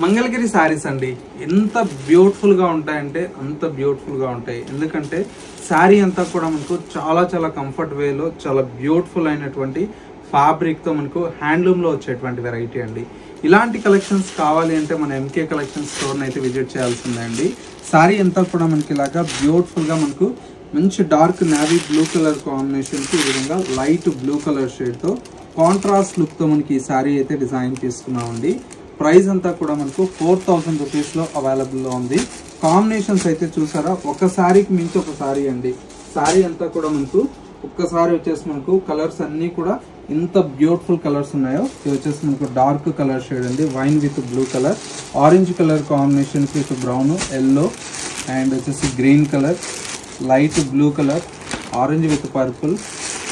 మంగళగిరి శారీస్ అండి ఎంత బ్యూటిఫుల్ గా ఉంటాయంటే అంత బ్యూటిఫుల్ గా ఉంటాయి. ఎందుకంటే శారీ అంతా కూడా మనకు చాలా చాలా కంఫర్ట్ వేలో చాలా బ్యూటిఫుల్ అయినటువంటి ఫ్యాబ్రిక్ తో మనకు హ్యాండ్లూమ్ లో వచ్చేటువంటి వెరైటీ అండి. ఇలాంటి కలెక్షన్స్ కావాలి అంటే మన ఎంకే కలెక్షన్ స్టోర్ అయితే విజిట్ చేయాల్సిందే అండి. శారీ అంతా కూడా మనకి ఇలాగా బ్యూటిఫుల్ గా మనకు మంచి dark navy blue colour combination కి ఈ విధంగా లైట్ బ్లూ కలర్ షేడ్ తో కాంట్రాస్ట్ లుక్ తో మనకి ఈ శారీ అయితే డిజైన్ చేసుకున్నామండి. ప్రైస్ అంతా కూడా మనకు 4000 రూపీస్ లో అవైలబుల్ లో ఉంది. కాంబినేషన్స్ అయితే చూసారా, ఒక శారీకి మించి ఒక శారీ అండి. శారీ అంతా కూడా మనకు ఒక్కసారి వచ్చేసి మనకు కలర్స్ అన్ని కూడా ఇంత బ్యూటిఫుల్ కలర్స్ ఉన్నాయో. ఇది వచ్చేసి మనకు డార్క్ కలర్ షేడ్ అండి, wine with blue colour, orange colour combination with brown, yellow and వచ్చేసి green colour, light blue colour, orange with purple,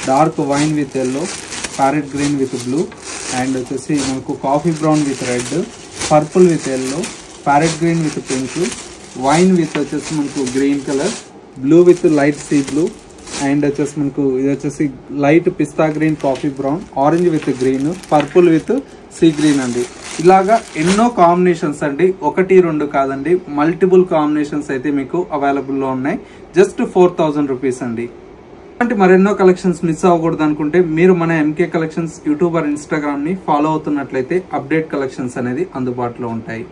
dark wine with yellow, parrot green with blue and వచ్చేసి మనకు coffee brown with red, purple with yellow, parrot green with pink, wine with వచ్చేసి మనకు green colour, blue with light sea blue and వచ్చేసి మనకు ఇది వచ్చేసి light పిస్తా green, coffee brown, orange with green, purple with sea green అండి. ఇలాగా ఎన్నో కాంబినేషన్స్ అండి, 1-2 కాదండి, మల్టిపుల్ కాంబినేషన్స్ అయితే మీకు అవైలబుల్ లో ఉన్నాయి. జస్ట్ 4000 రూపీస్ అండి. అంటే మరెన్నో కలెక్షన్స్ మిస్ అవ్వకూడదు అనుకుంటే మీరు మన MK collections YouTube or Instagram ని ఫాలో అవుతున్నట్లయితే అప్డేట్ కలెక్షన్స్ అనేది అందుబాటులో ఉంటాయి.